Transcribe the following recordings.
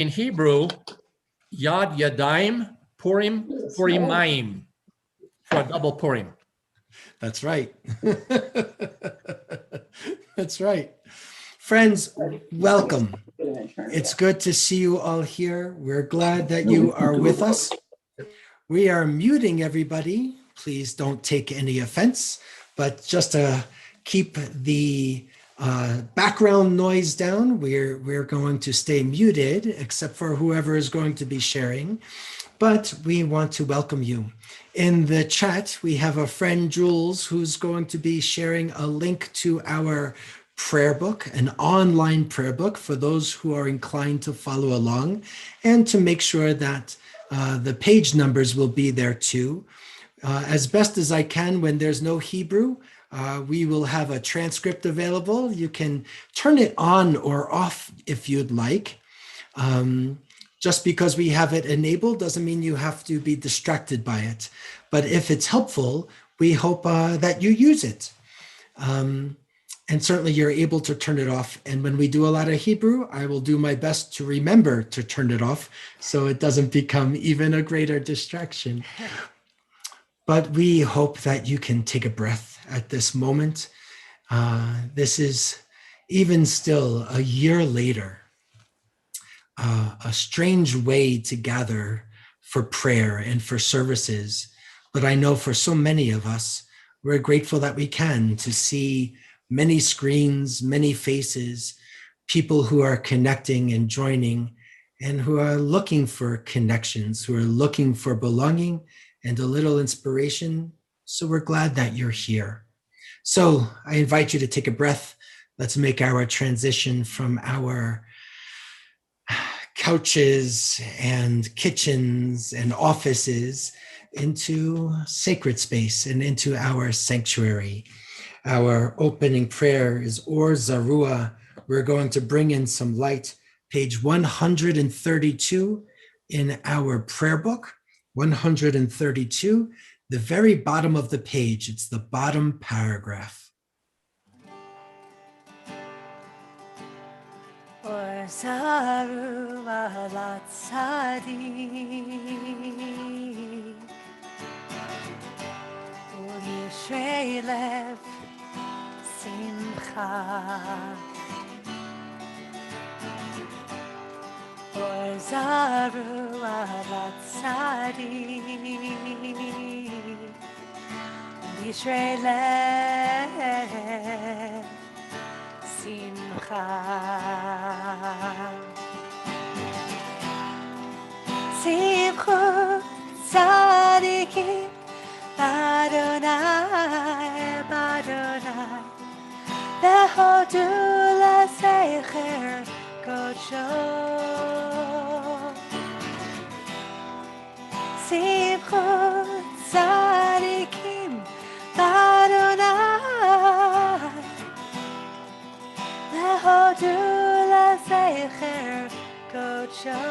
In Hebrew, Yad Yadayim, Purim, Purimayim, for a double Purim. That's right. That's right. Friends, welcome. It's good to see you all here. We're glad that you are with us. We are muting everybody. Please don't take any offense, but just to keep the background noise down, we're going to stay muted, except for whoever is going to be sharing. But we want to welcome you. In the chat, we have a friend, Jules, who's going to be sharing a link to our prayer book, an online prayer book for those who are inclined to follow along, and to make sure that the page numbers will be there too. As best as I can, when there's no Hebrew, we will have a transcript available. You can turn it on or off if you'd like. Just because we have it enabled doesn't mean you have to be distracted by it. But if it's helpful, we hope that you use it. And certainly you're able to turn it off. And when we do a lot of Hebrew, I will do my best to remember to turn it off so it doesn't become even a greater distraction. But we hope that you can take a breath at this moment. This is even still a year later, a strange way to gather for prayer and for services. But I know for so many of us, we're grateful that we can to see many screens, many faces, people who are connecting and joining and who are looking for connections, who are looking for belonging and a little inspiration. So we're glad that you're here. So I invite you to take a breath. Let's make our transition from our couches and kitchens and offices into sacred space and into our sanctuary. Our opening prayer is Or Zarua. We're going to bring in some light, page 132 in our prayer book, 132, the very bottom of the page. It's the bottom paragraph. Or Zarua Latzadik Yishrei Lev Simcha Or Zarua Latzadik Yishrei Lev Simcha Simcha Tzadikim Adonai, Adonai, Behodu lezecher kodsho. Simchut tzadikim Adonai, Behodu lezecher kodsho.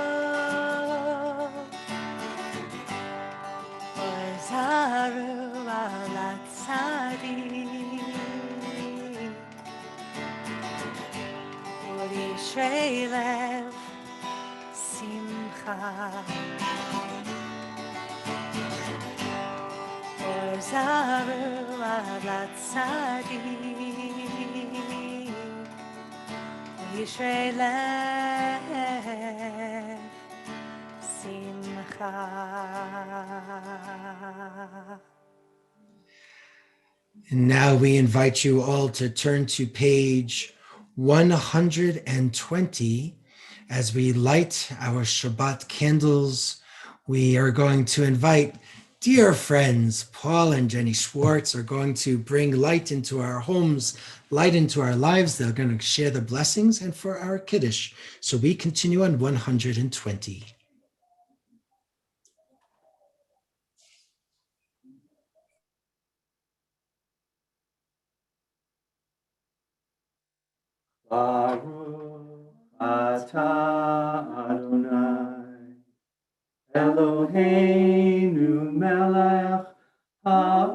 Zarua Latzadik Yishrei Lev Simcha Or Zarua Latzadik Yishrei Lev Simcha. And now we invite you all to turn to page 120 as we light our Shabbat candles. We are going to invite dear friends, Paul and Jenny Schwartz are going to bring light into our homes, light into our lives. They're going to share the blessings and for our Kiddush. So we continue on 120. Baruch atah Adonai Eloheinu melech haolam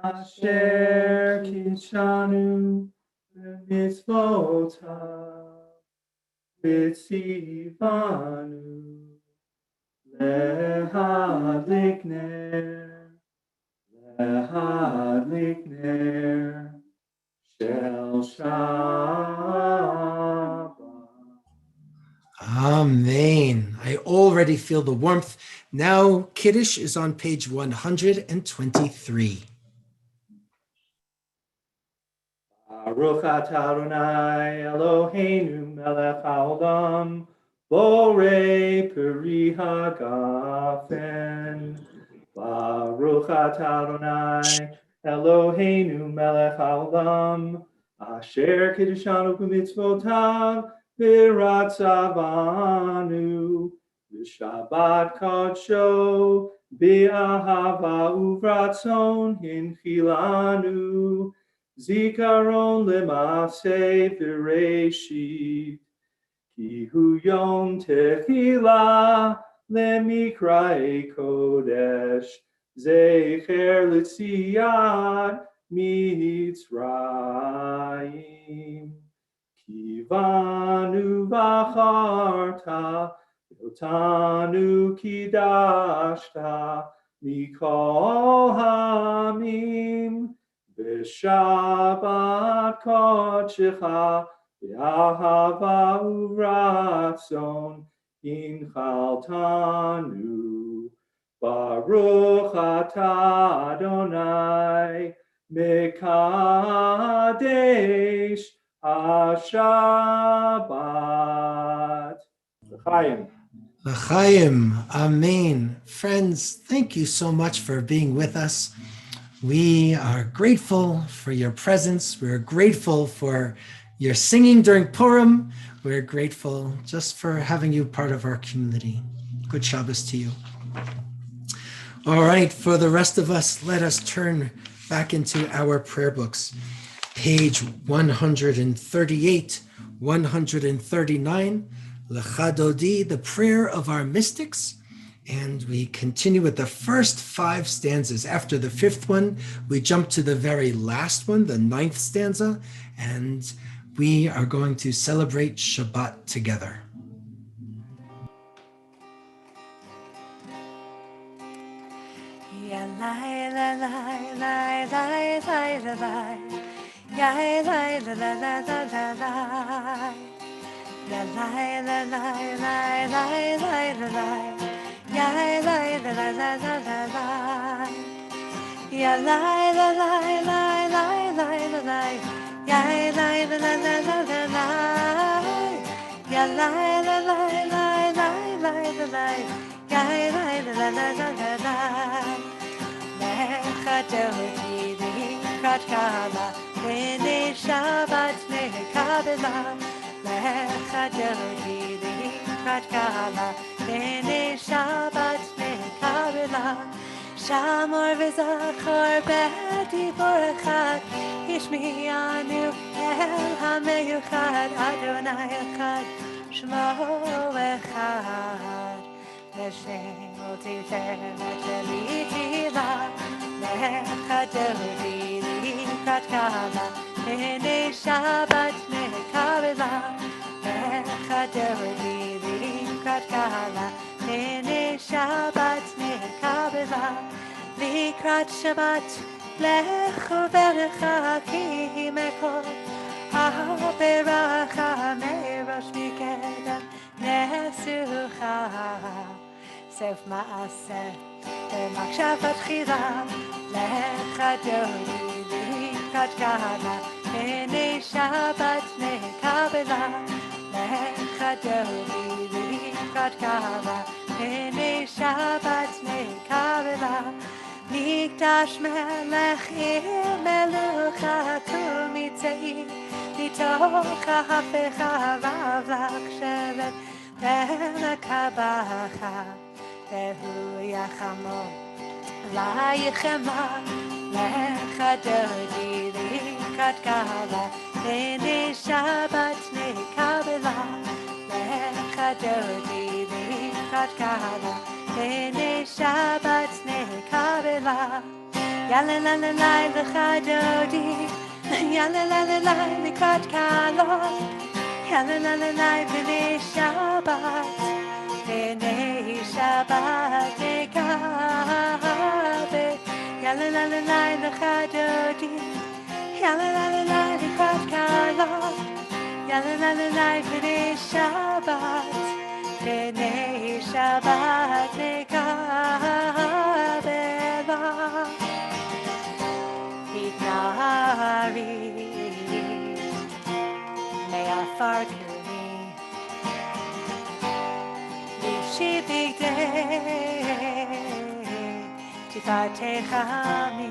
asher kidshanu b'mitzvotav V'tzivanu lehadlik ner shel Shabbat. Amen. I already feel the warmth. Now, Kiddush is on page 123. Baruch atah Adonai Eloheinu melech haolam borei peri hagafen. Baruch atah Adonai Eloheinu melech haolam asher kiddushanu b'mitzvotav v'ratzavanu v'shabbat kodsho b'ahava uvratzon hinchilanu Zikaron lemase Bereshit, ki hu yom techila lemikrae kodesh, zecher litziyat mitzrayim. Kivanu vacharta, yotanu kidashta, mikol hamim. B'Shabbat kodshecha b'ahava uvratzon hinchaltanu. Baruch atah Adonai mekadesh haShabbat. L'chaim. L'chaim. Amen. Friends, thank you so much for being with us. We are grateful for your presence. We're grateful for your singing during Purim. We're grateful just for having you part of our community. Good Shabbos to you. All right, for the rest of us, let us turn back into our prayer books. Page 138, 139, L'chadodi, the prayer of our mystics. And we continue with the first 5 stanzas. After the 5th one, we jump to the very last one, the 9th stanza, and we are going to celebrate Shabbat together. Ya la la la la la la la. Ya la la la la la la la la. Ya la la la la la la la. Ya la la la la la la la la. Ya la la la la la la. Mechadodi katkala, b'nei Shabbat mekabela. Mechadodi katkala. B'nei Shabbat mekabela, Shamor v'zachor b'diborecha, Ishmi'anu el ha'meyuchad, Adonai echad, Shmo echad. L'shem u'tiferet v'litila, Mechadodi likrat kala, B'nei Shabbat mekabela, Mechadodi Kala, B'nei Shabbat mekabela, Likrat Shabbat lechu v'lecha ki mekol ha'beracha merosh mikedem nesucha sef ma'aseh v'makshavat chila lecha dodi likrat kala, B'nei Shabbat mekabela, lecha dodi Kala, B'nei Shabbat mekabela, Mikdash melech ir melucha kumitzei, Mitocha hafecha v'avlach shevet v'mekabacha, Vehu yachamo layichema, lecha dodi likrat kala, B'nei Shabbat mekabela, Chadodi likrat kala, B'nei Shabbat mekabela. Yalalalai l'chadodi, Yalalalai likrat kala, la la la la b'nei Shabbat, b'nei Shabbat nekabe, ya la la la la lecha dodi, ya la la la la lekrat kala, ya la la la la b'nei Shabbat, b'nei Shabbat nekabe la, itnari. Me'afar kuni, Lishi bigdei, Tifartecha mi,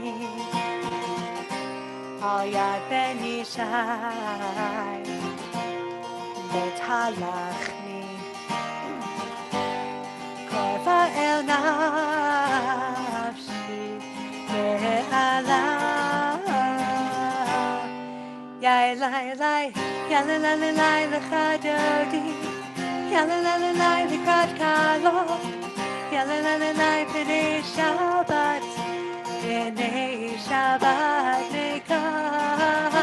Al yad ben Yishai, Bet halachni, Korva el nafshi, Ve'ala. Ya la la, ya la la la la lecha dodi, ya la la la la lekrat kalo, ya la la la la b'nei Shabbat, b'nei Shabbat nekabe,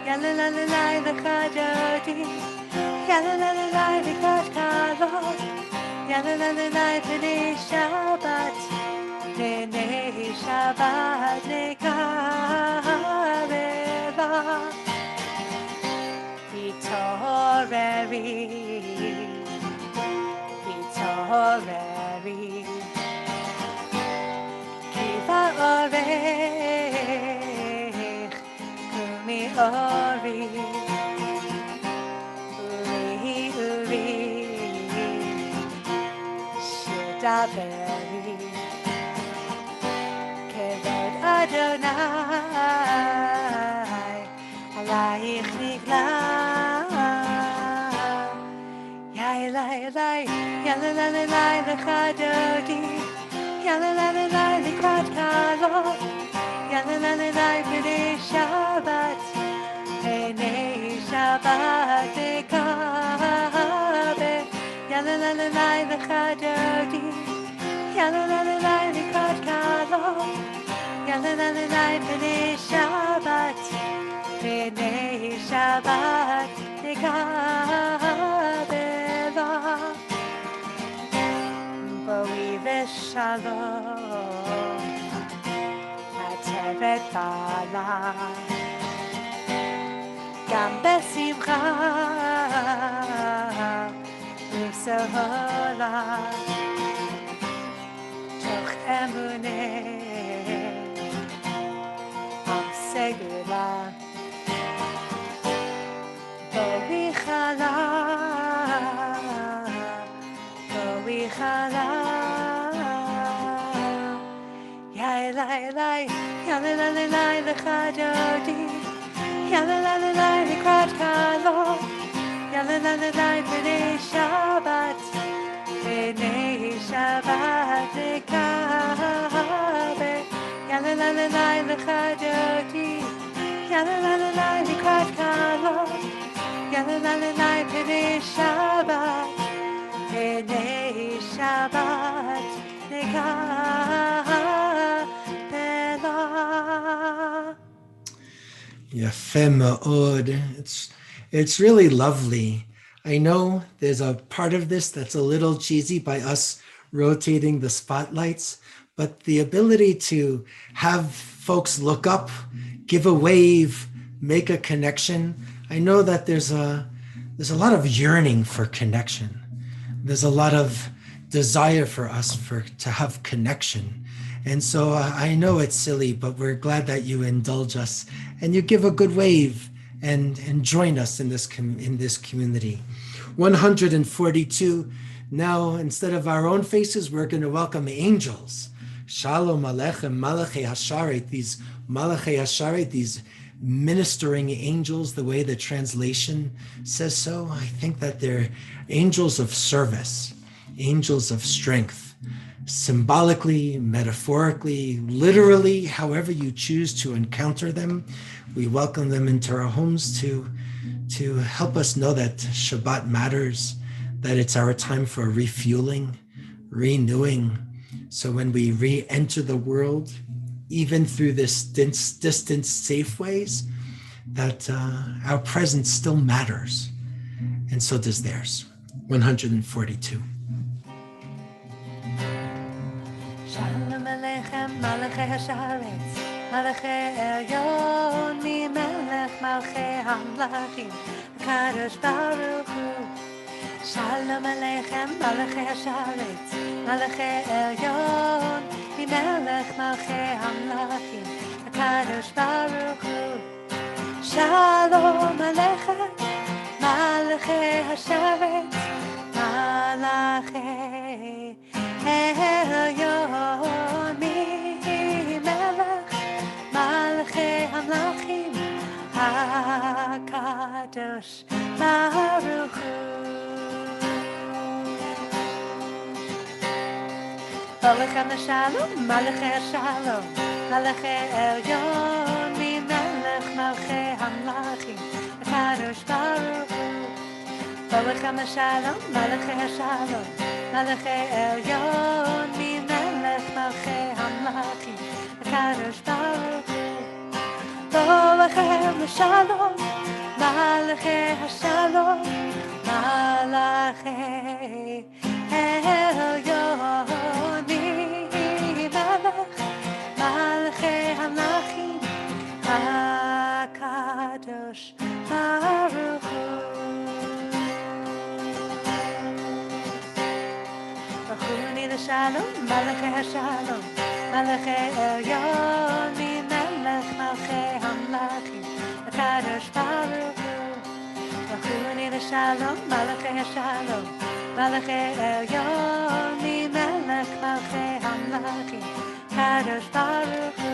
ya la la la la lecha dodi, ya la la la la lekrat kalo, ya la la la la b'nei Shabbat, b'nei Shabbat nekabe. Vitoreri, Vitoreri, Kiva orech, Kumi ori, Uri, Uri, Shidaberi, Kevod Adonai, Alayich nigla. Ya la la, ya la la la la lecha dodi, ya la la la la lekrat kalo, ya la la la la b'nei Shabbat, b'nei Shabbat nekabe, ya la la la la lecha dodi, ya la la la la lekrat kalo, ya la la la la b'nei Shabbat, b'nei Shabbat nekabe. Boi v'shalom, ateret bala, gam besimcha, v'sohola, toch emuneh, am segula, boi chala. Ya la la, ya la la la lecha dodi, ya la la la lekrat kalo, ya la la la b'nei Shabbat, b'nei Shabbat nekabe, ya la la la lecha dodi, ya la la la lekrat kalo, ya la la la b'nei Shabbat. B'nei Shabbat nekabela. Yafé ma'od. It's really lovely. I know there's a part of this that's a little cheesy by us rotating the spotlights, but the ability to have folks look up, give a wave, make a connection. I know that there's a lot of yearning for connection. There's a lot of desire for us to have connection. And so I know it's silly, but we're glad that you indulge us and you give a good wave and join us in this community. 142. Now, instead of our own faces, we're going to welcome angels. Shalom Aleichem, Malachei Hasharet, these Malachei Hasharet, these ministering angels, the way the translation says so. I think that they're angels of service, angels of strength, symbolically, metaphorically, literally, however you choose to encounter them. We welcome them into our homes to help us know that Shabbat matters, that it's our time for refueling, renewing. So when we re-enter the world, even through this distant safe ways, that our presence still matters, and so does theirs. 142. Shalom Aleichem, Malachei Hasharetz, Malachei Elyon, Mimelech Malchei Hamlachim, Kadosh Baruch Hu. Shalom Aleichem, Malachei Hasharetz, Malachei Elyon, Mimelech Malchei Hamlachim, Kadosh Baruch Hu. Shalom Aleichem, Malachei Hasharetz, Malachei Elyon, Mimelech Malchei Hamlachim, HaKadosh Baruch Hu. Olechem Shalom, Malachei Shalom, Malachei Elyon, Mimelech Malchei Hamlachim, HaKadosh Baruch Hu. Olechem Shalom, Malachei Shalom, Malachei Elyon, Mimelech Malchei Hamlachim, HaKadosh Baruch Hu. Olechem Shalom, Malachei Shalom, Malachei Elyon, Mimelech Malchei Hamlachim, HaKadosh Baruch Hu. Shalom, Malachei Shalom, Malachei Elyon, Mimelech Malchei Hamlachim, HaKadosh Baruch Hu. Bachuni Shalom, Malachei Shalom, Malachei Elyon, Mimelech Malchei Hamlachim, HaKadosh Baruch Hu.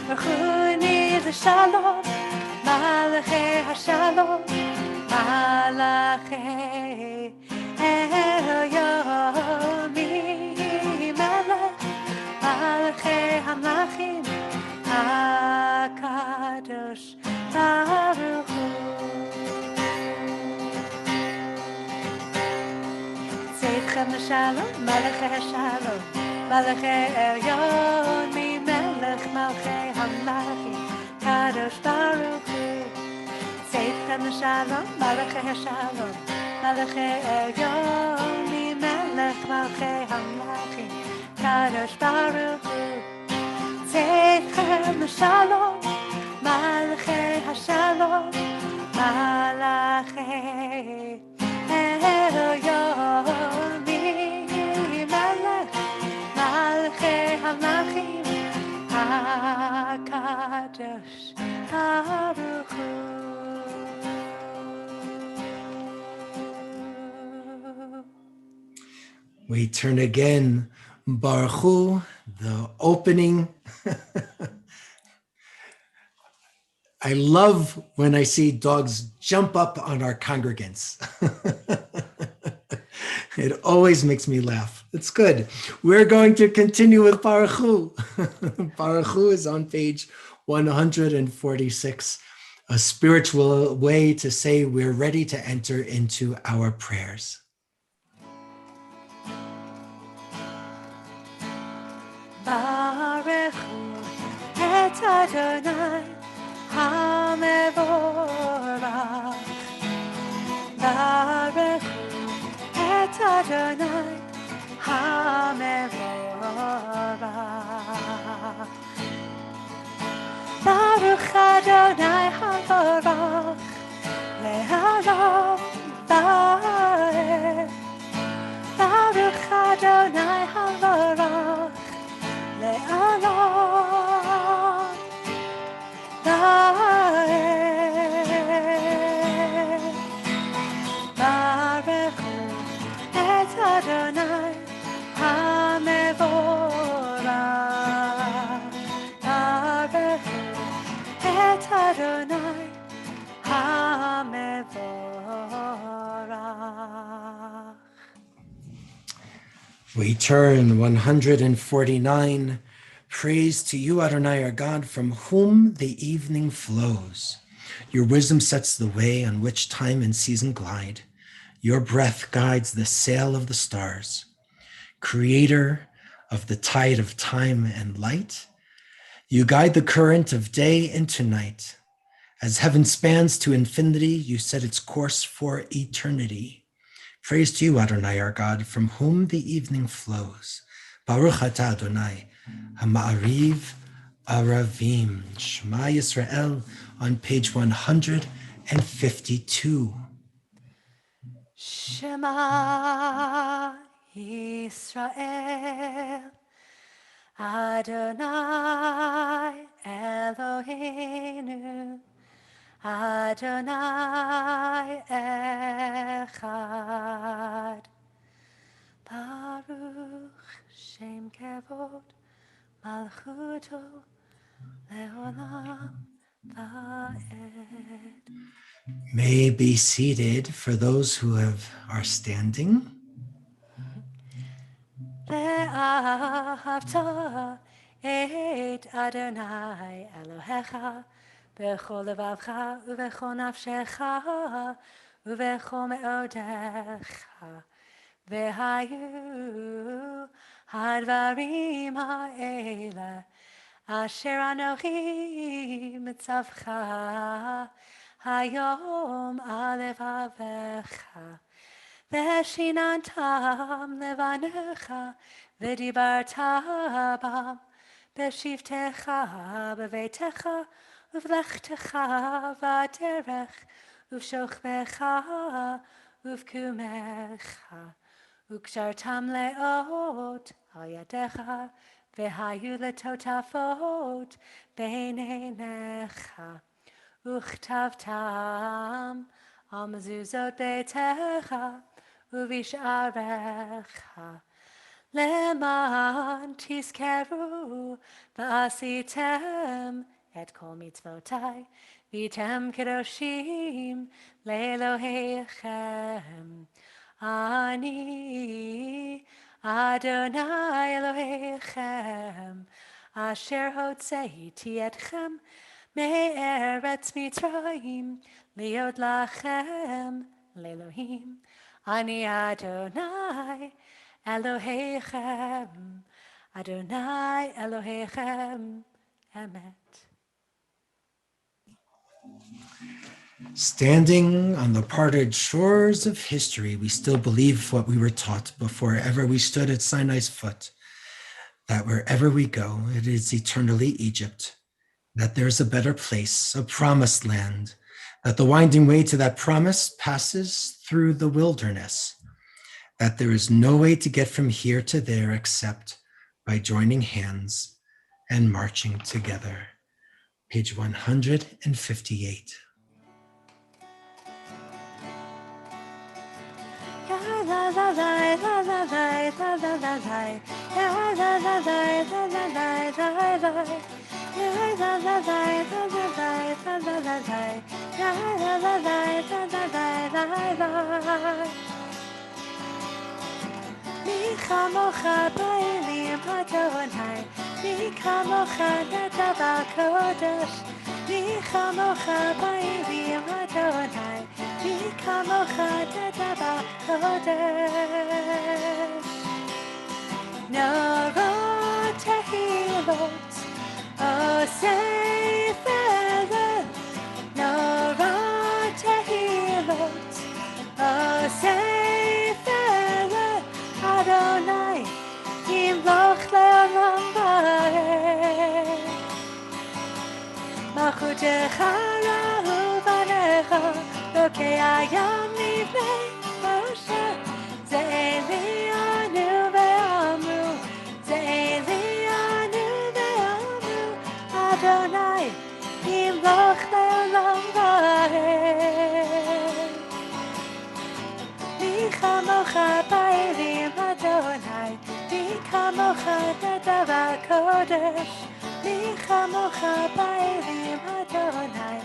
Bachuni Shalom, Malachei Shalom, Malachei Elyon, Mimelech Malchei Hamlachim, HaKadosh Baruch Hu. Tzedchem Shalom, Malachei Shalom, Malachei Elyon, Mimelech Malchei Hamlachim, HaKadosh Baruch Hu. Tzedchem Shalom, Malachei Shalom, Malachei Elyon, Mimelech Malchei Hamlachim, HaKadosh Baruch Hu. Tzedchem Shalom, Malachei Shalom, Malachei Elyon, Mimelech Malchei Hamlachim, HaKadosh Baruch Hu. We turn again, Baruch Hu, the opening. I love when I see dogs jump up on our congregants. It always makes me laugh. It's good. We're going to continue with Baruch Hu. Baruch Hu is on page 146, a spiritual way to say we're ready to enter into our prayers. Baruch Hu et Adonai HaMevorach. Baruch Hu et Adonai HaMevorach. Baruch Adonai HaMevorach le'olam va'ed. Baruch Adonai HaMevorach le'olam va'ed. Baruch Hu et Adonai HaMevorach. Baruch Hu et Adonai HaMevorach. We turn 149. Praise to you, Adonai, our God, from whom the evening flows. Your wisdom sets the way on which time and season glide. Your breath guides the sail of the stars. Creator of the tide of time and light, you guide the current of day into night. As heaven spans to infinity, you set its course for eternity. Praise to you, Adonai, our God, from whom the evening flows. Baruch atah Adonai, Ha'ma'ariv Aravim. Shema Yisrael on page 152. Shema Yisrael, Adonai Eloheinu, Adonai Echad. Baruch Shem Kevod Malchuto Leolam Vaed. May be seated for those who are standing. ואהבת את אדוני אלוהיך בכל לבבך ובכל נפשך ובכל מאודך. והיו הדברים האלה אשר אנוכי מצווך היום על לבבך. ושיננתם לבניך ודיברת בם בשבתך בביתך ובלכתך בדרך ובשוכבך ובקומך וקשרתם לאות על ידיך והיו לטוטפות בין עיניך וכתבתם על מזוזות ביתך ובשעריך למען תזכרו ועשיתם את כל מצוותיי והייתם קדושים לאלוהיכם. אני אדוני אלוהיכם אשר הוצאתי אתכם מארץ מצרים להיות לכם לאלוהים. אני אדוני אלוהיכם, אדוני אלוהיכם אמת. Standing on the parted shores of history, we still believe what we were taught before ever we stood at Sinai's foot, that wherever we go, it is eternally Egypt, that there's a better place, a promised land, that the winding way to that promise passes through the wilderness, that there is no way to get from here to there except by joining hands and marching together. Page 158. מי כמוך באלים אדוני, מי כמוך נדב הקודש, מי כמוך באלים אדוני, מי כמוך נדב הקודש. נורות תהילות עושה פלא, נורות תהילות עושה פלא, אדוני ימלוך לעולם ועד. מלכותך ראו בניך, אלוקי הים לפני משה. זה אלינו ואמרו, זה אלינו ואמרו, אדוני ימלוך לעולם ועד. מי כמוך באלים אדוני, מי כמוך נדב הקודש, מי כמוך באלים אדוני,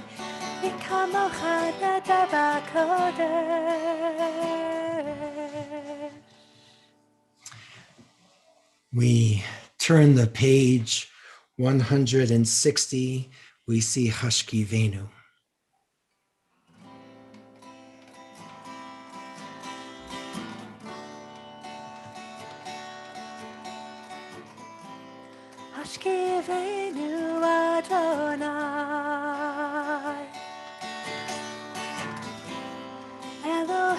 מי כמוך נדב הקודש. We turn the page 160, we see Hashkivenu. Hashkivenu Adonai,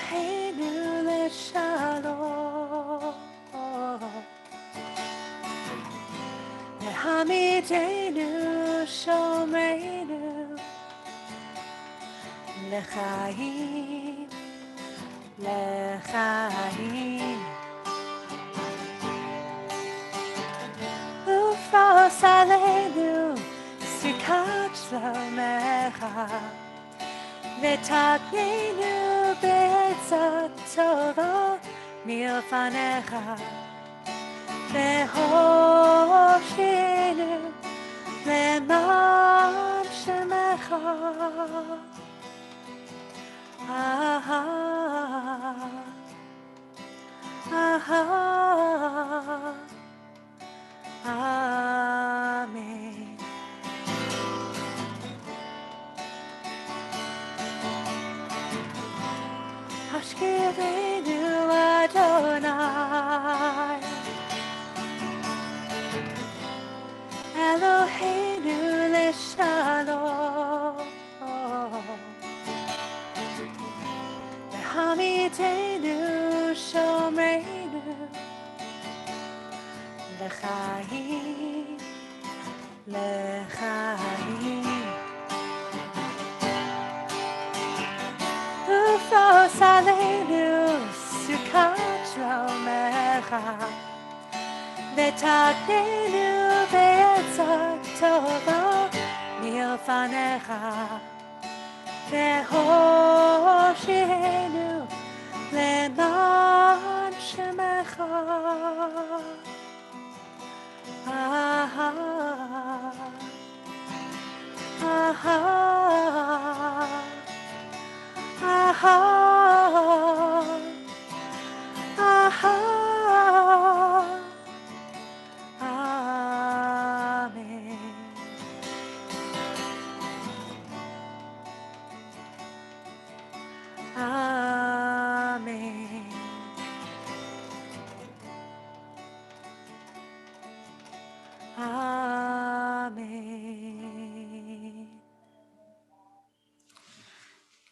Eloheinu leshalom. Lehamidenu shomreinu lechaim, lechaim. Ufros aleinu sukat shlomecha, v'taknenu be'etzat tova milfanecha, ve'hoshenu leman shemecha. Aha, aha, amen. Hashkirenu Adonai, Eloheinu leshalom. Hamidenu shomreinu lechaim, lechaim. Ufros aleinu sukat shlomecha, v'taknenu be'etzat tova milfanecha, ve'hoshenu leman shemecha. Aha, aha, aha, aha, amen. Amen. Amen.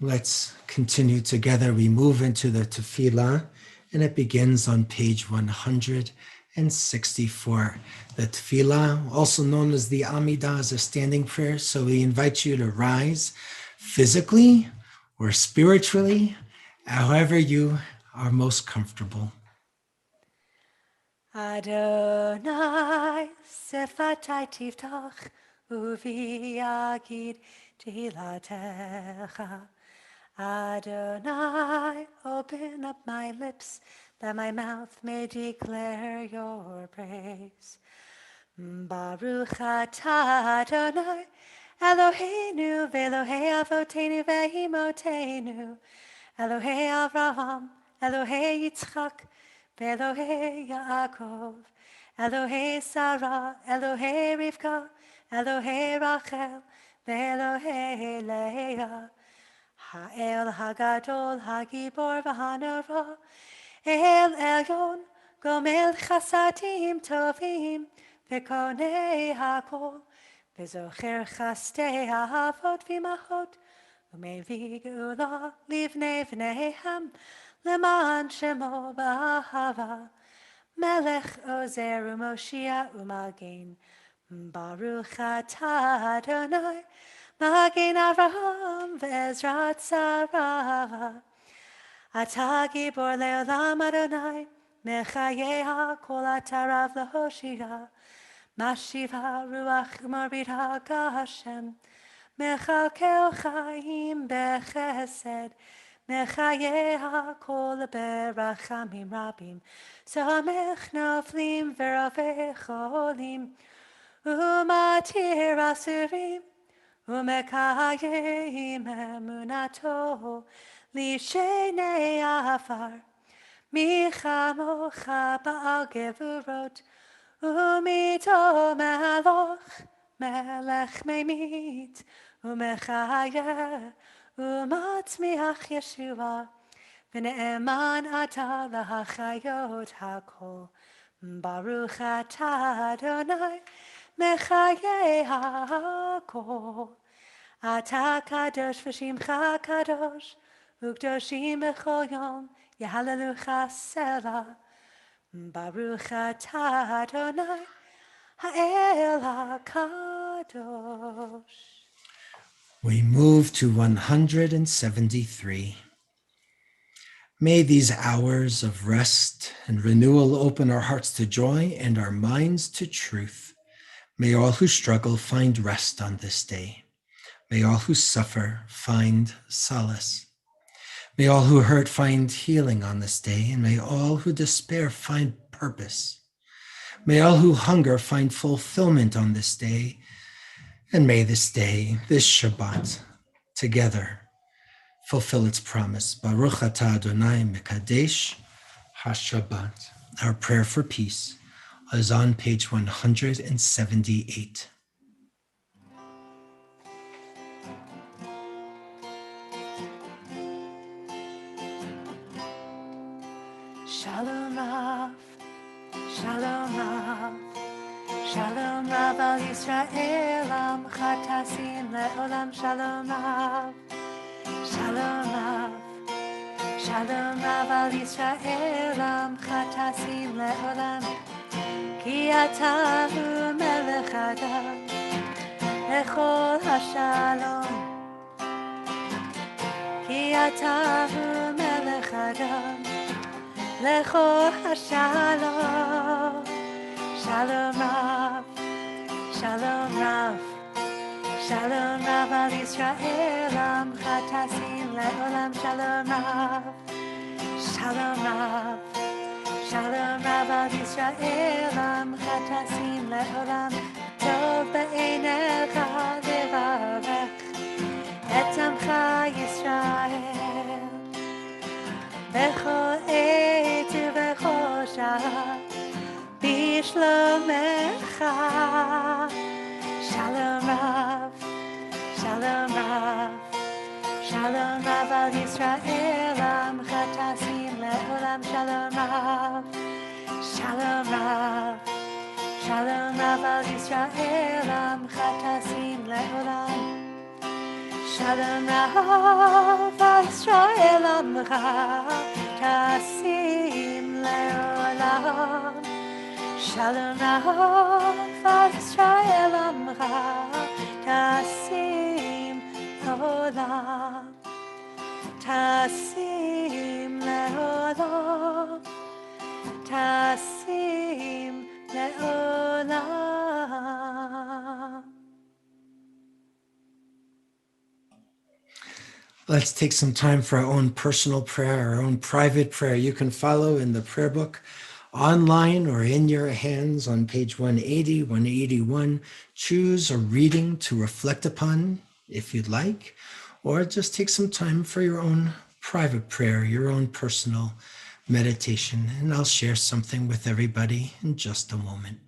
Let's continue together. We move into the tefillah, and it begins on page 164. The tefillah, also known as the Amidah, is a standing prayer. So we invite you to rise physically or spiritually, however you are most comfortable. Adonai sefatai tiftach uvi yagid tehilatecha. Adonai, open up my lips that my mouth may declare your praise. Baruch atah Adonai, Eloheinu ve'Elohei avotenu ve'imotenu, Elohei Avraham, Elohei Yitzchak, ve'Elohei Yaakov, Elohei Sarah, Elohei Rivka, Elohei Rachel, ve'Elohei Leah, Ha'el Hagadol, Hagibor v'Hanora, El Elyon, Gomel Chasadim Tovim, Ve'konei Hakol, Ve'zocher Chastei Ahavot v'Imachot, U'mevii Geula Livnei V'neihem, Leman Shemo B'ahava, Melech Ozer U'Moshia U'Magen, Baruch atah Adonai, Magen Avraham Ve'ezrat Sarah. Atah Gibor Le'olam Adonai, Mechayeh Kol Atarav Lehoshia, Mashiva Ruach Morbid Har HaShem, Mechalkel Chaim Bechesed, Mechayeh Kol Berachamim Rabim, Samech Noflim Ve'Rovei Cholim, Umatir Asurim, Umekayim Emunato, Lishenei Afar, Michamocha Ba'al Gevurot, Umito Meloch, Melech Memit, Umechaya, Umatzmiach Yeshua, V'ne'eman ata lahachayot hakol, Baruch atah Adonai, Mechayeh hakol. Ata kadosh v'shimcha kadosh, וקדושים בכל יום, יהללוך סלה. ברוך אתה אדוני, האל הקדוש. We move to 173. May these hours of rest and renewal open our hearts to joy and our minds to truth. May all who struggle find rest on this day. May all who suffer find solace. May all who hurt find healing on this day, and may all who despair find purpose. May all who hunger find fulfillment on this day, and may this day, this Shabbat, together fulfill its promise. Baruch atah Adonai Mekadesh HaShabbat. Our prayer for peace is on page 178. Shalom Rav, Shalom Rav, Shalom Rav al Yisrael, Amcha tasim le'olam. Shalom Rav, Shalom Rav, Shalom Rav al Yisrael, Amcha tasim le'olam. Ki ata hu melech adam, lechol hashalom. Ki ata hu melech adam, lechol hashalom. Shalom Rav, Shalom Rav, Shalom Rav al Yisrael, Amcha tasim le'olam. Shalom Rav, Shalom Rav, Shalom Rav al Yisrael, Amcha tasim le'olam. Tov be'einecha levarech et Amcha Yisrael bechol עת ובכל שעה בשלומך. Shalom Rav, Shalom Rav, Shalom Rav al Yisrael, Amcha tasim le'olam. Shalom Rav, Shalom Rav, Shalom Rav al Yisrael, Amcha tasim le'olam. Shalom Rav al Yisrael, Amcha tasim le'olam. Shalom Rav al Yisrael, Amcha tasim le'olam. Tasim le'olam, tasim le'olam. Let's take some time for our own personal prayer, our own private prayer. You can follow in the prayer book online or in your hands on page 180, 181. Choose a reading to reflect upon if you'd like, or just take some time for your own private prayer, your own personal meditation. And I'll share something with everybody in just a moment.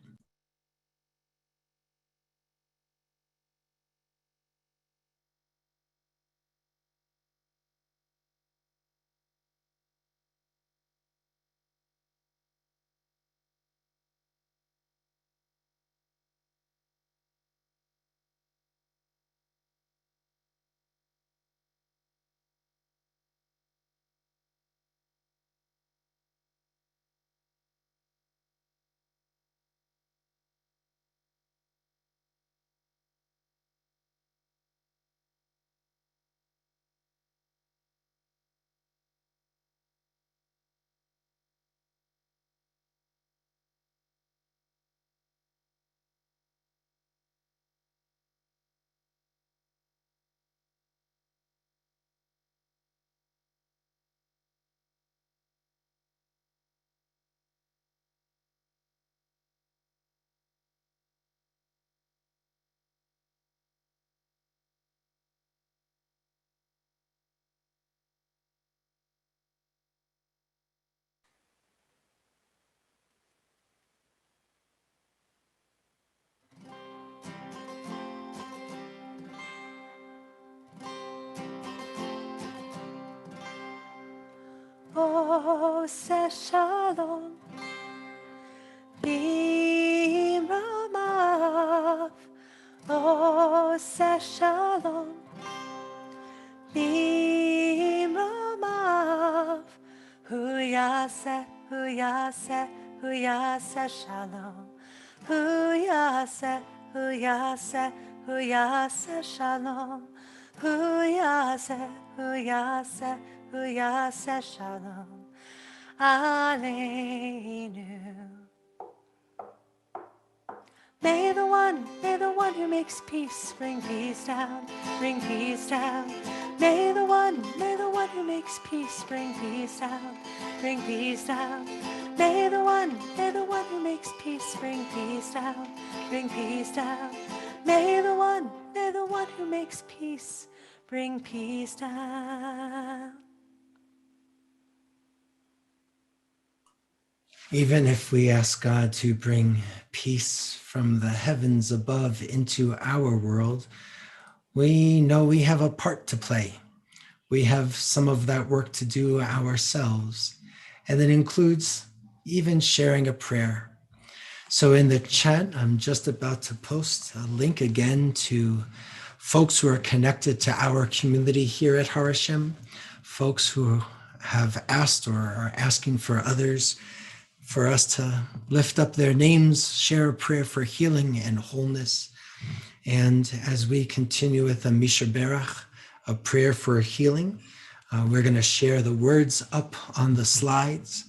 עושה שלום במרומיו, עושה שלום במרומיו. yaseh, hu yaseh, hu yaseh shalom. Hu yaseh, hu yaseh, hu yaseh shalom. Hu yaseh, hu yaseh, hu yaseh shalom. Aleinu. May the one who makes peace bring peace down, bring peace down. May the one who makes peace bring peace down, bring peace down. May the one who makes peace bring peace down, bring peace down. May the one who makes peace bring peace down. Even if we ask God to bring peace from the heavens above into our world, we know we have a part to play. We have some of that work to do ourselves, and that includes even sharing a prayer. So in the chat, I'm just about to post a link again to folks who are connected to our community here at Har HaShem, folks who have asked or are asking for others for us to lift up their names, share a prayer for healing and wholeness. And as we continue with a Misha Berach, a prayer for healing, we're going to share the words up on the slides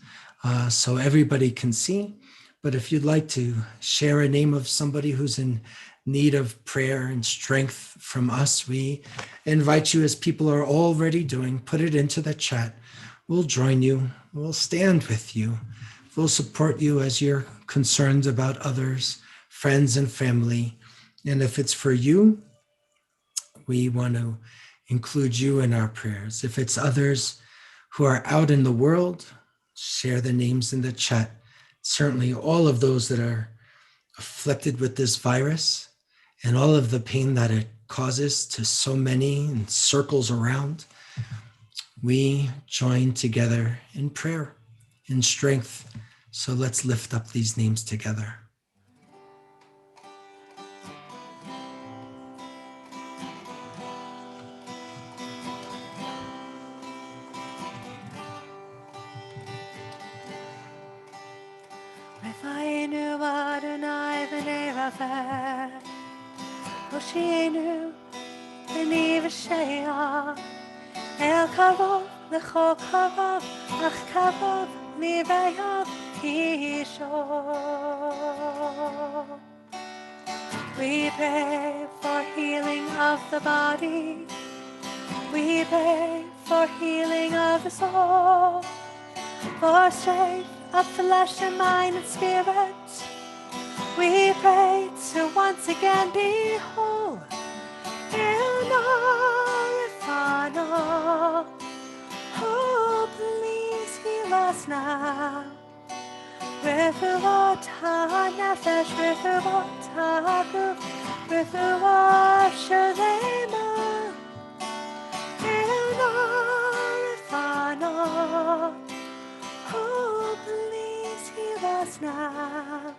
so everybody can see. But if you'd like to share a name of somebody who's in need of prayer and strength from us, we invite you, as people are already doing, put it into the chat. We'll join you. We'll stand with you. We'll support you as you're concerned about others, friends and family. And if it's for you, we want to include you in our prayers. If it's others who are out in the world, share the names in the chat. Certainly all of those that are afflicted with this virus and all of the pain that it causes to so many and circles around, we join together in prayer, in strength. So let's lift up these names together. Refayenu Adonai v'nei Rafa, Hoshienu v'ni v'sheya, El kavod l'chol kavod, ach kavod l'irayav hisho. We pray for healing of the body. We pray for healing of the soul, for strength of flesh and mind and spirit. We pray to once again be whole. Oh, please heal us now. Refuat ha-nefesh, refuat ha-guf, refuat shalema. Oh, please heal us now.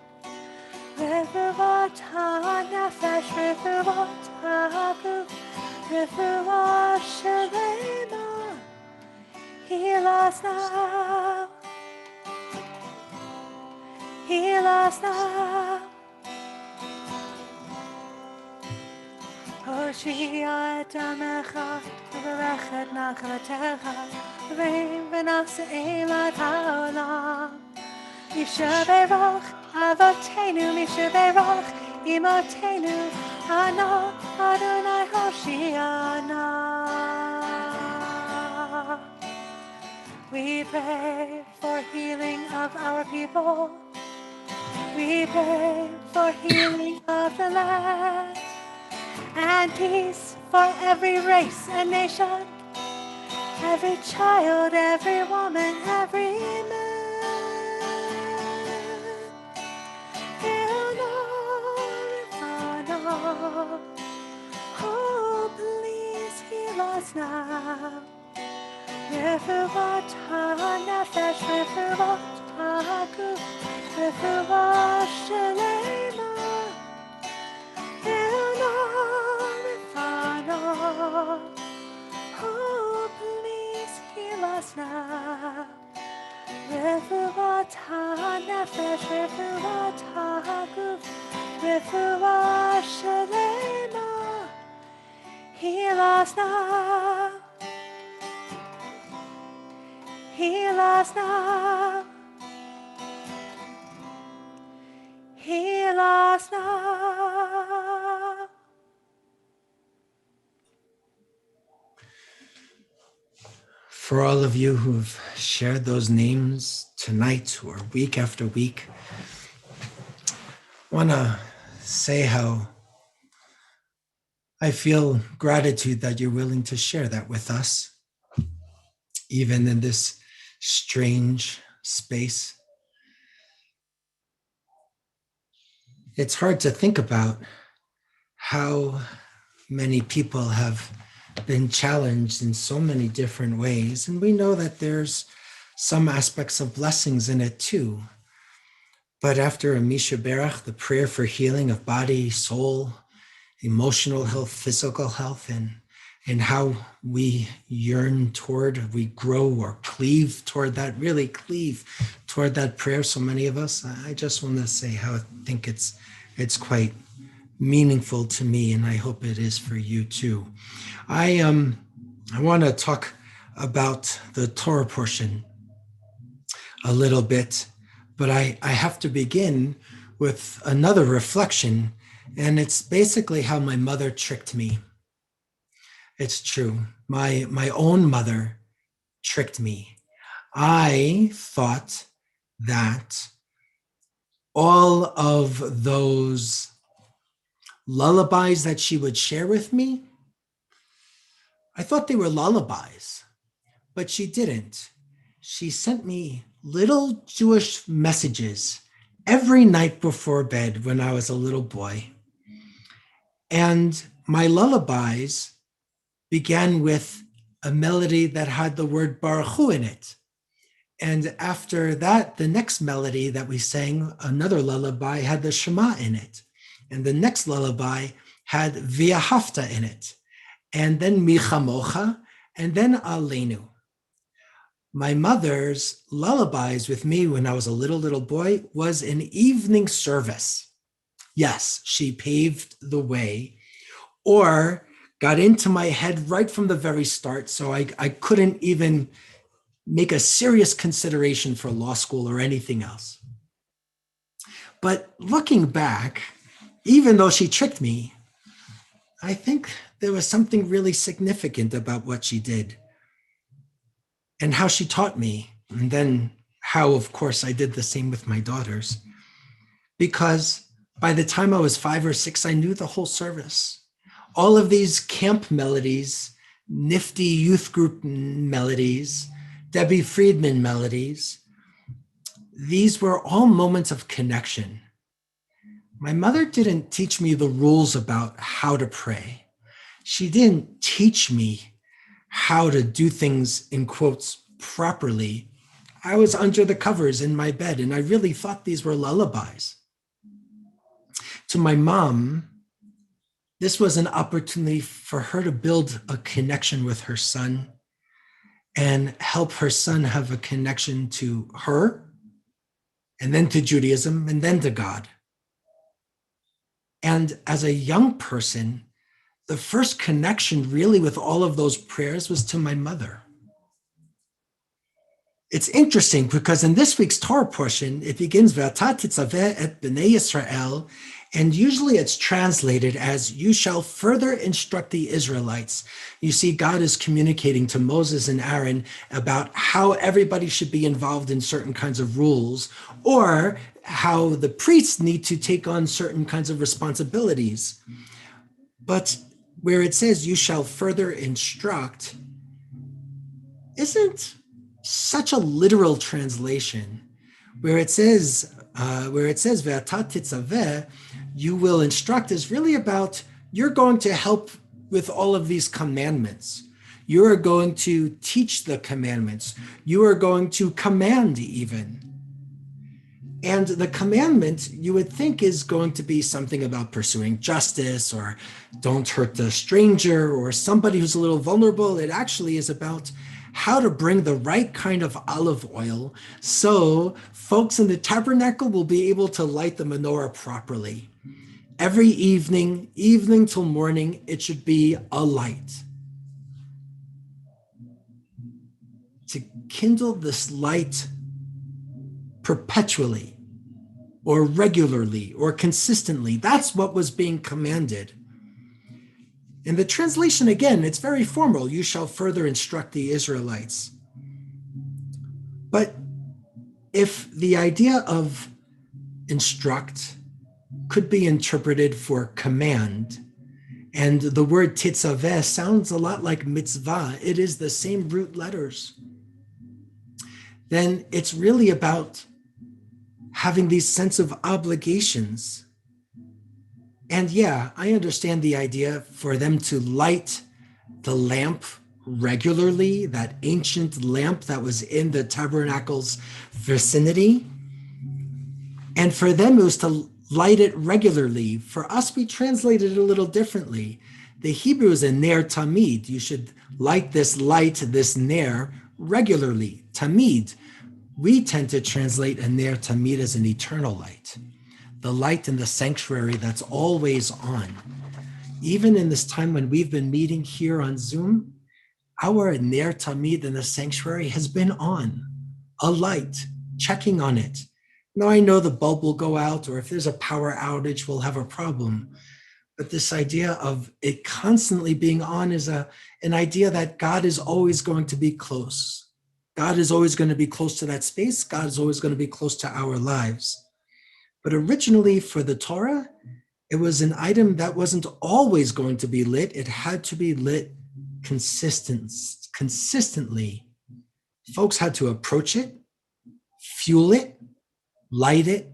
Refuat ha-nefesh, refuat ha-guf, refuat shalema. Heal us now. Heal us now. Hoshia damecha, v'rechet nachlatecha, v'rein v'nasa elat ha'olam. Misha beroch avotenu, Misha beroch imotenu, Ana Adonai Hoshiana. We pray for healing of our people. We pray for healing of the land and peace for every race and nation, every child, every woman, every man. Oh, please heal us now. Refuat ha-nefesh, refuat ha-guf, refuat shalema. Oh, please heal us now. רפואת הנפש, רפואת הגוף, רפואה שלמה. Heal us now. Heal us now. Heal us now. For all of you who've shared those names tonight or week after week, I want to say how I feel gratitude that you're willing to share that with us, even in this strange space. It's hard to think about how many people have been challenged in so many different ways, and we know that there's some aspects of blessings in it too. But after a Misha Berach, the prayer for healing of body, soul, emotional health, physical health, and how we yearn toward, we grow or cleave toward that, really cleave toward that prayer, so many of us, I just want to say how I think it's quite meaningful to me, and I hope it is for you too. I want to talk about the Torah portion a little bit, but I have to begin with another reflection, and it's basically how my mother tricked me. It's true. My own mother tricked me. I thought that all of those lullabies that she would share with me, I thought they were lullabies, but she didn't. She sent me little Jewish messages every night before bed when I was a little boy. And my lullabies began with a melody that had the word Baruch Hu in it. And after that, the next melody that we sang, another lullaby, had the Shema in it. And the next lullaby had V'ahavta in it. And then Mi Chamocha, and then Aleinu. My mother's lullabies with me when I was a little boy was an evening service. Yes, she paved the way, or got into my head right from the very start, so I couldn't even make a serious consideration for law school or anything else. But looking back, even though she tricked me, I think there was something really significant about what she did and how she taught me, and then how, of course, I did the same with my daughters. Because by the time I was 5 or 6, I knew the whole service. All of these camp melodies, nifty youth group melodies, Debbie Friedman melodies, these were all moments of connection. My mother didn't teach me the rules about how to pray. She didn't teach me how to do things, in quotes, properly. I was under the covers in my bed, and I really thought these were lullabies. To my mom, this was an opportunity for her to build a connection with her son and help her son have a connection to her, and then to Judaism, and then to God. And as a young person, the first connection really with all of those prayers was to my mother. It's interesting because in this week's Torah portion, it begins, Ve'ata titzaveh et b'nei Yisrael, and usually it's translated as, you shall further instruct the Israelites. You see, God is communicating to Moses and Aaron about how everybody should be involved in certain kinds of rules, or how the priests need to take on certain kinds of responsibilities. But where it says, you shall further instruct, isn't such a literal translation. Where it says, Ve'ata titzaveh, you will instruct, is really about, you're going to help with all of these commandments. You are going to teach the commandments. You are going to command even. And the commandment, you would think, is going to be something about pursuing justice, or don't hurt the stranger, or somebody who's a little vulnerable. It actually is about how to bring the right kind of olive oil so folks in the tabernacle will be able to light the menorah properly. Every evening till morning, it should be a light. To kindle this light perpetually or regularly or consistently, that's what was being commanded. In the translation, again, it's very formal. You shall further instruct the Israelites. But if the idea of instruct could be interpreted for command, and the word titzaveh sounds a lot like mitzvah, it is the same root letters, then it's really about having these sense of obligations. And yeah, I understand the idea for them to light the lamp regularly, that ancient lamp that was in the tabernacle's vicinity. And for them, it was to light it regularly. For us, we translate it a little differently. The Hebrew is a ner tamid. You should light this ner regularly, tamid. We tend to translate a ner tamid as an eternal light, the light in the sanctuary that's always on. Even in this time when we've been meeting here on Zoom, our ner tamid in the sanctuary has been on, a light, checking on it. Now I know the bulb will go out, or if there's a power outage, we'll have a problem. But this idea of it constantly being on is an idea that God is always going to be close. God is always going to be close to that space. God is always going to be close to our lives. But originally for the Torah, it was an item that wasn't always going to be lit. It had to be lit consistently. Folks had to approach it, fuel it, light it,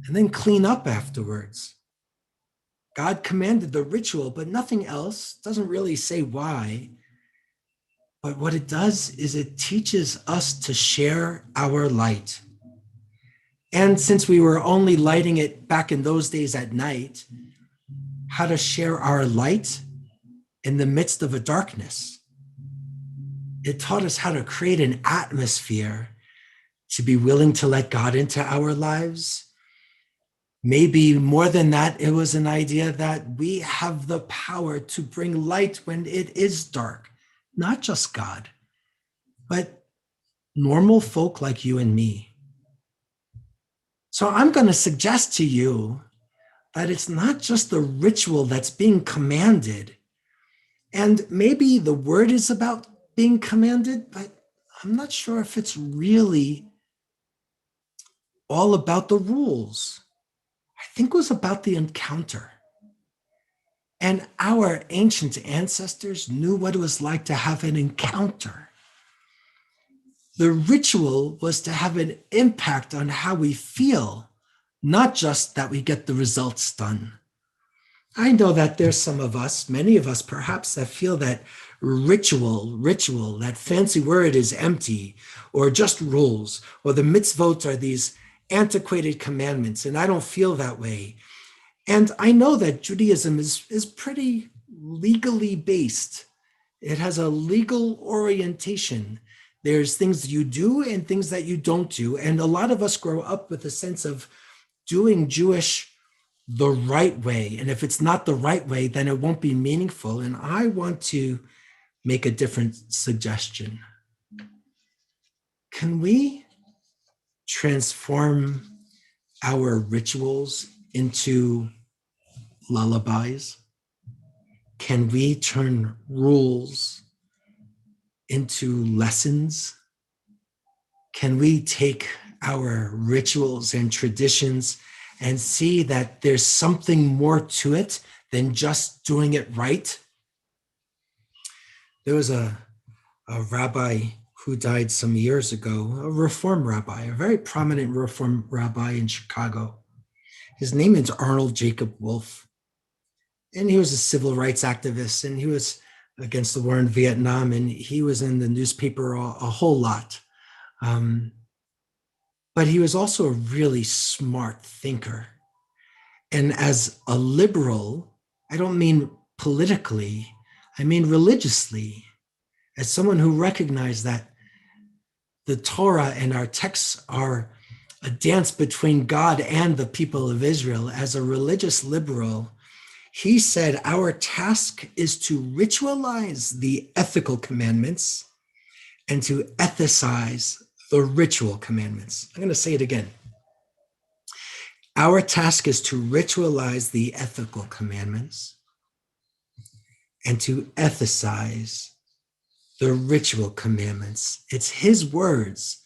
and then clean up afterwards. God commanded the ritual, but nothing else. Doesn't really say why. But what it does is it teaches us to share our light. And since we were only lighting it back in those days at night, how to share our light in the midst of a darkness. It taught us how to create an atmosphere to be willing to let God into our lives. Maybe more than that, it was an idea that we have the power to bring light when it is dark, not just God, but normal folk like you and me. So I'm going to suggest to you that it's not just the ritual that's being commanded. And maybe the word is about being commanded, but I'm not sure if it's really all about the rules. I think it was about the encounter. And our ancient ancestors knew what it was like to have an encounter. The ritual was to have an impact on how we feel, not just that we get the results done. I know that there's some of us, many of us perhaps, that feel that ritual, that fancy word is empty, or just rules, or the mitzvot are these antiquated commandments, and I don't feel that way. And I know that Judaism is pretty legally based. It has a legal orientation. There's things you do and things that you don't do. And a lot of us grow up with a sense of doing Jewish the right way. And if it's not the right way, then it won't be meaningful. And I want to make a different suggestion. Can we transform our rituals into lullabies? Can we turn rules into lessons? Can we take our rituals and traditions and see that there's something more to it than just doing it right? There was a rabbi who died some years ago, a Reform rabbi, a very prominent Reform rabbi in Chicago. His name is Arnold Jacob Wolf. And he was a civil rights activist, and he was against the war in Vietnam, and he was in the newspaper a whole lot. But he was also a really smart thinker. And as a liberal, I don't mean politically, I mean religiously. as someone who recognized that the Torah and our texts are a dance between God and the people of Israel, as a religious liberal, he said our task is to ritualize the ethical commandments and to ethicize the ritual commandments. I'm going to say it again. Our task is to ritualize the ethical commandments and to ethicize the ritual commandments. It's his words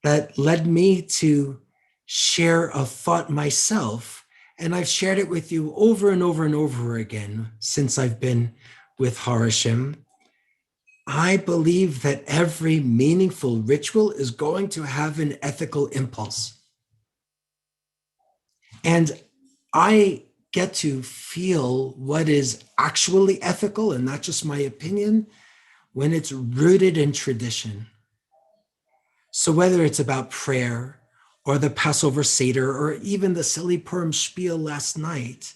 that led me to share a thought myself, and I've shared it with you over and over and over again since I've been with Har HaShem. I believe that every meaningful ritual is going to have an ethical impulse. And I get to feel what is actually ethical and not just my opinion when it's rooted in tradition. So whether it's about prayer or the Passover Seder or even the silly Purim spiel last night,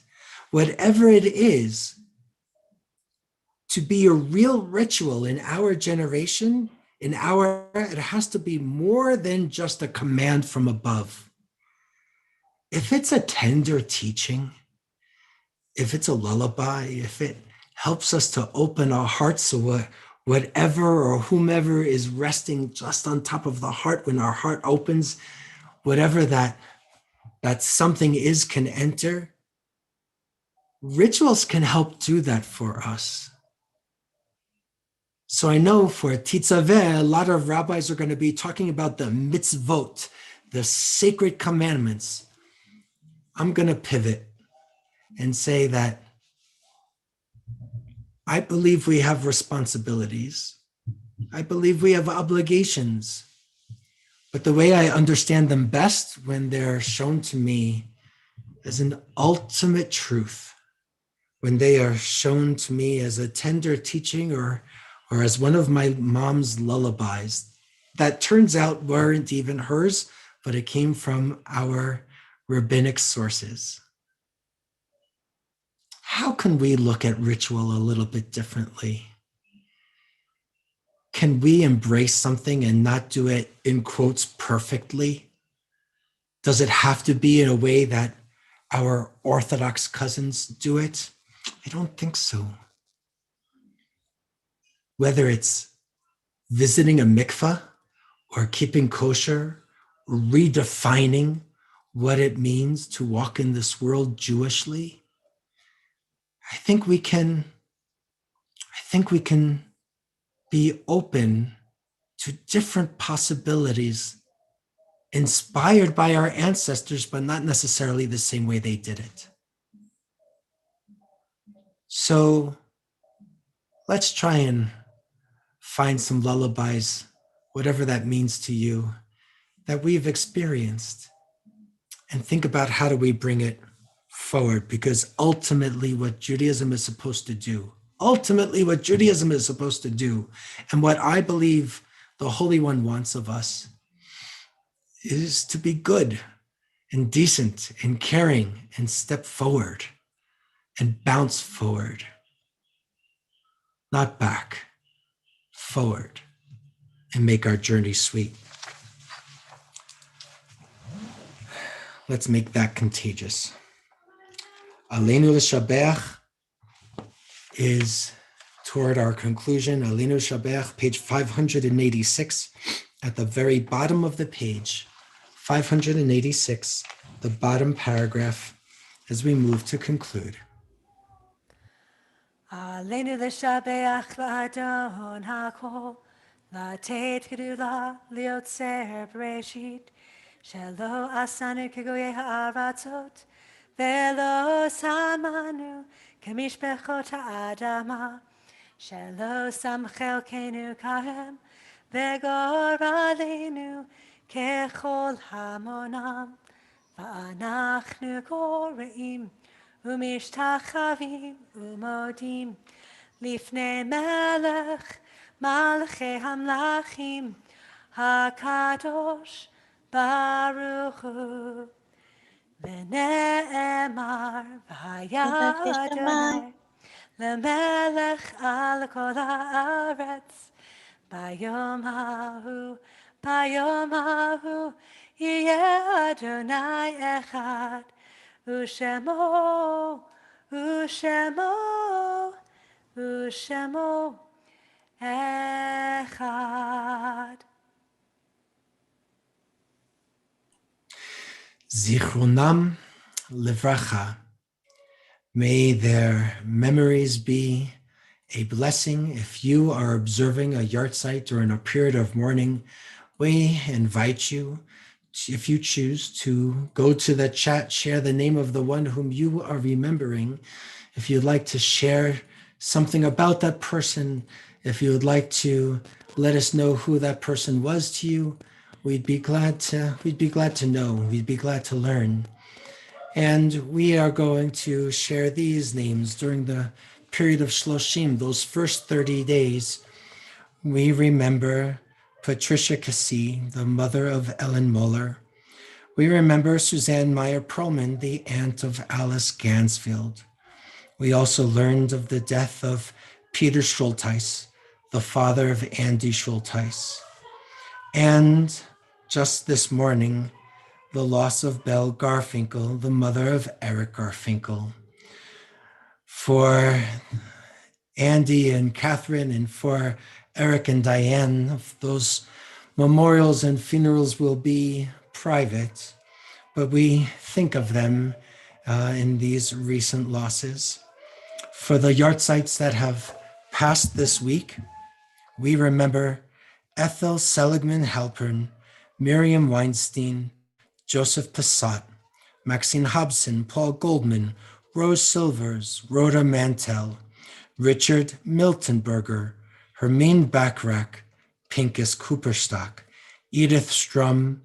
whatever it is, to be a real ritual in our generation, it has to be more than just a command from above. If it's a tender teaching, if it's a lullaby, if it helps us to open our hearts so whatever or whomever is resting just on top of the heart, when our heart opens, whatever that something is can enter, rituals can help do that for us. So I know for Titzaveh, a lot of rabbis are going to be talking about the mitzvot, the sacred commandments. I'm going to pivot and say that I believe we have responsibilities. I believe we have obligations. But the way I understand them best, when they're shown to me as an ultimate truth, when they are shown to me as a tender teaching or as one of my mom's lullabies, that turns out weren't even hers, but it came from our rabbinic sources. How can we look at ritual a little bit differently? Can we embrace something and not do it in quotes perfectly? Does it have to be in a way that our Orthodox cousins do it? I don't think so. Whether it's visiting a mikveh or keeping kosher, redefining what it means to walk in this world Jewishly, I think we can be open to different possibilities inspired by our ancestors, but not necessarily the same way they did it. So let's try and find some lullabies, whatever that means to you, that we've experienced, and think about how do we bring it forward, because ultimately what Judaism is supposed to do, and what I believe the Holy One wants of us, is to be good and decent and caring and step forward and bounce forward, not back, forward, and make our journey sweet. Let's make that contagious. Aleinu L'Shabeach is toward our conclusion. Aleinu L'Shabeach, page 586, at the very bottom of the page, 586, the bottom paragraph, as we move to conclude. עלינו לשבח לאדון הכל, לתת גדולה ליוצר בראשית, שלא עשנו כגויי הארצות, ולא שמנו כמשפחות האדמה, שלא שם חלקנו כהם, וגורלנו ככל המונם, ואנחנו קוראים ומשתחווים ומודים לפני מלך מלכי המלכים הקדוש ברוך הוא. ונאמר והיה אדוני למלך על כל הארץ. ביום ההוא, ביום ההוא, יהיה אדוני אחד, ושמו, ושמו, ושמו אחד. Zichronam Livracha. May their memories be a blessing. If you are observing a yahrzeit during a period of mourning, we invite you, if you choose, to go to the chat, share the name of the one whom you are remembering. If you'd like to share something about that person, if you would like to let us know who that person was to you, we'd be glad to know, we'd be glad to learn. And we are going to share these names during the period of Shloshim, those first 30 days. We remember Patricia Cassie, the mother of Ellen Moeller. We remember Suzanne Meyer-Perlman, the aunt of Alice Gansfield. We also learned of the death of Peter Schulteis, the father of Andy Schulteis. And just this morning, the loss of Belle Garfinkel, the mother of Eric Garfinkel. For Andy and Catherine and for Eric and Diane, those memorials and funerals will be private, but we think of them in these recent losses. For the yahrzeits that have passed this week, we remember Ethel Seligman Halpern, Miriam Weinstein, Joseph Passat, Maxine Hobson, Paul Goldman, Rose Silvers, Rhoda Mantell, Richard Miltonberger, Hermine Bachrach, Pincus Cooperstock, Edith Strum,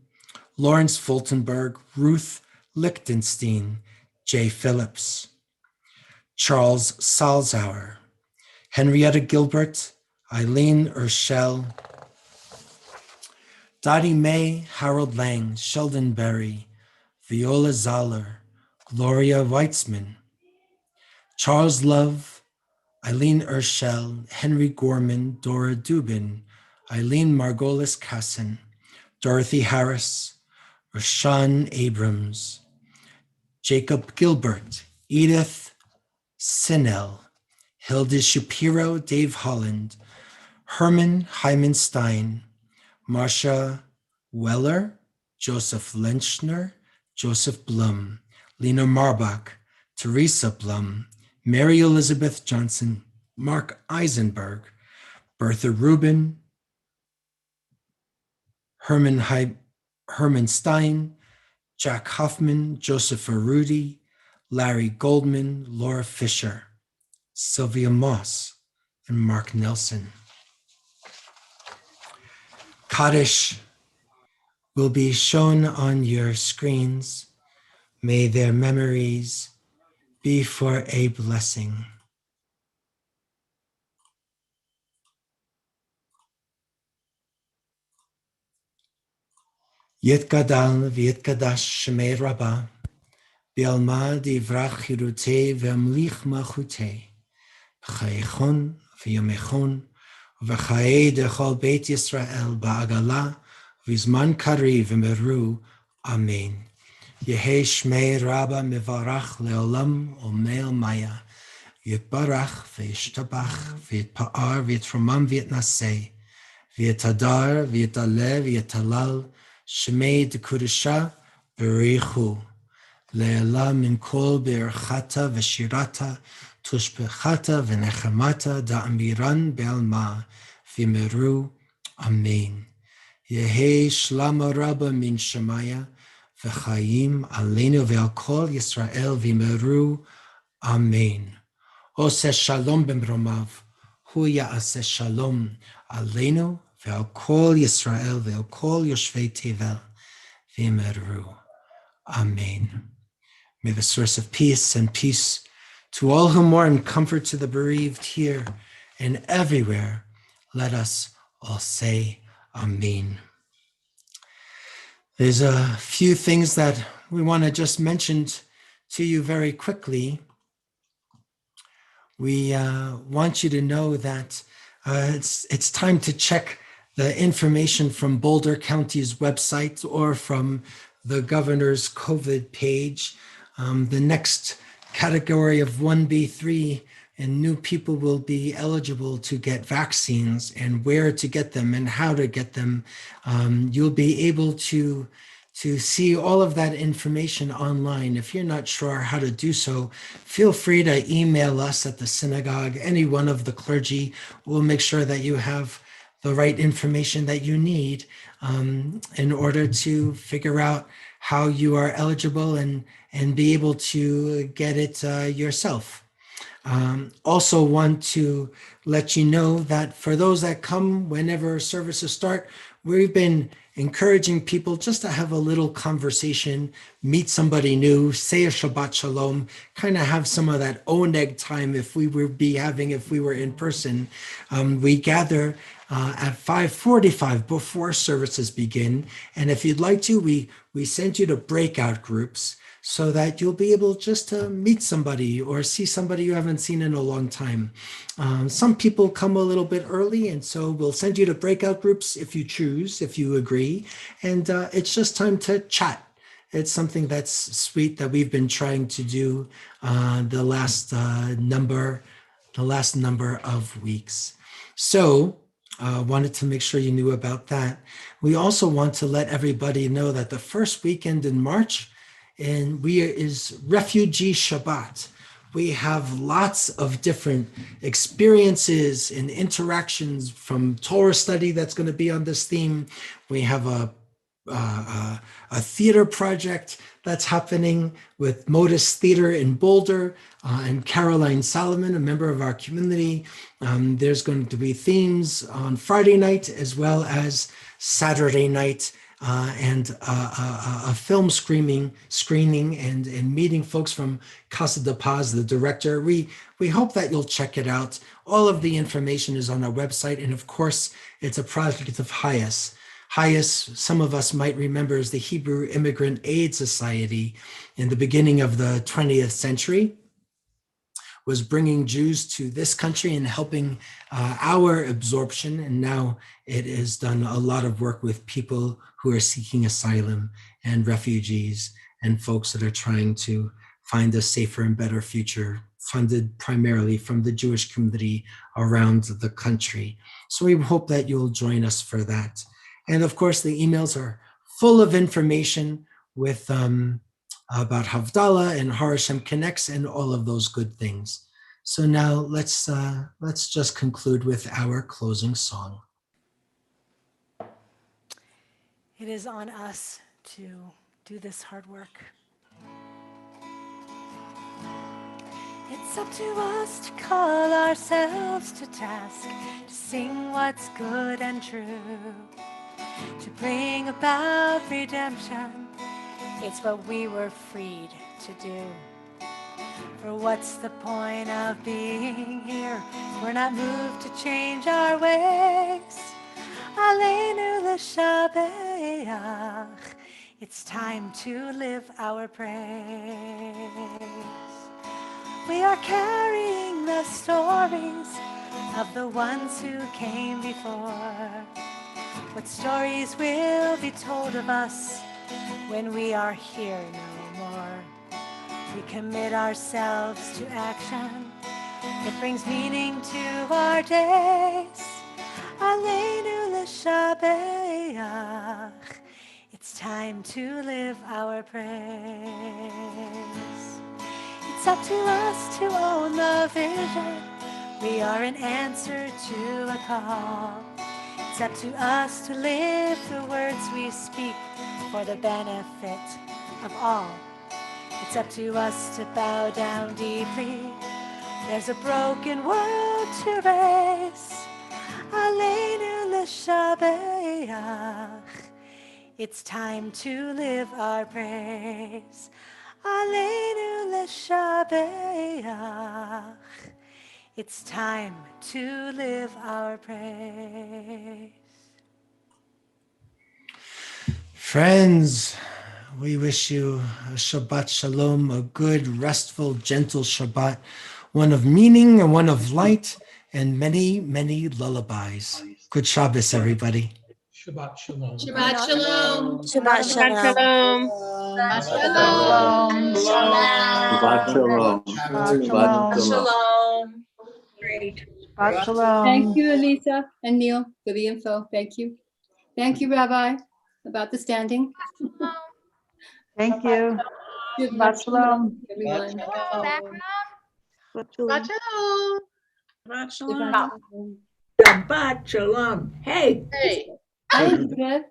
Lawrence Fultonberg, Ruth Lichtenstein, Jay Phillips, Charles Salzauer, Henrietta Gilbert, Eileen Urshel, Dottie May, Harold Lang, Sheldon Berry, Viola Zahler, Gloria Weitzman, Charles Love, Eileen Urshel, Henry Gorman, Dora Dubin, Eileen Margolis Casson, Dorothy Harris, Rashawn Abrams, Jacob Gilbert, Edith Sinnell, Hilda Shapiro, Dave Holland, Herman Hyman Stein, Marcia Weller, Joseph Lenchner, Joseph Blum, Lena Marbach, Teresa Blum, Mary Elizabeth Johnson, Mark Eisenberg, Bertha Rubin, Herman Stein, Jack Hoffman, Joseph Arudi, Larry Goldman, Laura Fisher, Sylvia Moss, and Mark Nelson. Kaddish will be shown on your screens. May their memories be for a blessing. Yitgadal v'yitgadash shemei Rabbah, b'alma divrach chirutei v'amlich malchutei, b'chayechon v'yomechon, v'chaye dechol Beit Yisrael ba'agala, v'zman kari v'meru, Amen. Yehi shmei Rabbah mevarach leolam omel maya, yitbarach v'yishtabach v'yitpa'ar v'yitromam v'yitnaseh, v'yitadar v'yitale v'yitalal, Shmei Dekudisha Berichu Le'ela min kol be'erchata v'shirata tushbechata v'nechamata da'amiran be'alma v'meru Amen. Yehi shlama rabba min shemaya v'chayim aleinu ve'al kol Yisrael v'meru Amen. Oseh shalom b'mromav hu ya'aseh shalom aleinu ve'al kol Yisrael ve'al kol Yoshvei Tevel v'meru. Amen. May the source of peace and peace to all who mourn, comfort to the bereaved here and everywhere. Let us all say Amen. There's a few things that we want to just mention to you very quickly. we want you to know that it's time to check the information from Boulder County's website or from the governor's COVID page. The next category of 1B3 and new people will be eligible to get vaccines and where to get them and how to get them. You'll be able to see all of that information online. If you're not sure how to do so, feel free to email us at the synagogue. Any one of the clergy will make sure that you have the right information that you need in order to figure out how you are eligible and be able to get it yourself. Also want to let you know that for those that come whenever services start, we've been encouraging people just to have a little conversation, meet somebody new, say a Shabbat Shalom, kind of have some of that oneg time if we were in person. We gather at 5:45 before services begin. And if you'd like to, we send you to breakout groups so that you'll be able just to meet somebody or see somebody you haven't seen in a long time. Some people come a little bit early, and so we'll send you to breakout groups if you choose, if you agree. And it's just time to chat. It's something that's sweet that we've been trying to do the last number of weeks. So wanted to make sure you knew about that. We also want to let everybody know that the first weekend in March is Refugee Shabbat. We have lots of different experiences and interactions from Torah study that's going to be on this theme. We have a theater project that's happening with Modus Theater in Boulder and Caroline Solomon, a member of our community. There's going to be themes on Friday night as well as Saturday night. And a film screening and meeting folks from Casa de Paz, the director. We hope that you'll check it out. All of the information is on our website. And of course, it's a project of HaYas. HaYas, some of us might remember, is the Hebrew Immigrant Aid Society in the beginning of the 20th century. Was bringing Jews to this country and helping our absorption. And now it has done a lot of work with people who are seeking asylum and refugees and folks that are trying to find a safer and better future, funded primarily from the Jewish community around the country. So we hope that you'll join us for that. And of course, the emails are full of information with about Havdalah and Har HaShem Connects and all of those good things. So now let's just conclude with our closing song. It is on us to do this hard work. It's up to us to call ourselves to task, to sing what's good and true, to bring about redemption. It's what we were freed to do. For what's the point of being here? We're not moved to change our ways. Aleinu l'shabeach. It's time to live our praise. We are carrying the stories of the ones who came before. What stories will be told of us when we are here no more? We commit ourselves to action. It brings meaning to our days. Aleinu l'shabeach. It's time to live our praise. It's up to us to own the vision. We are an answer to a call. It's up to us to live the words we speak for the benefit of all. It's up to us to bow down deeply. There's a broken world to raise. Aleinu l'shabeach. It's time to live our praise. Aleinu l'shabeach. It's time to live our praise. Friends, we wish you a Shabbat Shalom, a good, restful, gentle Shabbat. one of meaning and one of light, and many, many lullabies. Good Shabbos, everybody. Shabbat shalom. Shabbat shalom. Shabbat shalom. Shabbat shalom. Shabbat shalom. Great. Shabbat shalom. Thank you, Elisa and Neil, for the info. Thank you. Thank you, Rabbi, about the standing. Thank you. Shabbat shalom. Everyone. Shabbat shalom. Shabbat shalom. Shabbat shalom. Hey. Hey. Hi, Elizabeth.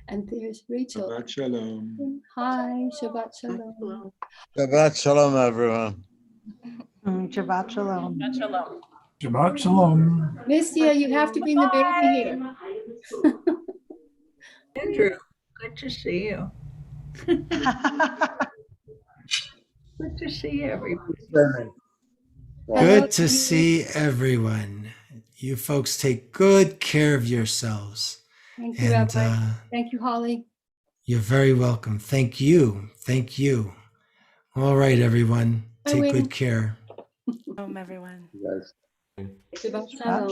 And there's Rachel. Shabbat shalom. Hi, Shabbat shalom. Shabbat shalom, everyone. Shabbat shalom. Shabbat shalom. Mistia, you have to bring the baby here. Andrew, good to see you. Good to see everybody. Good to see everyone. You folks take good care of yourselves. Thank you, And Rabbi. Thank you, Holly. you're very welcome. Thank you. Thank you. All right, everyone. Bye, Take Wayne. good care. Everyone. Shabbat shalom.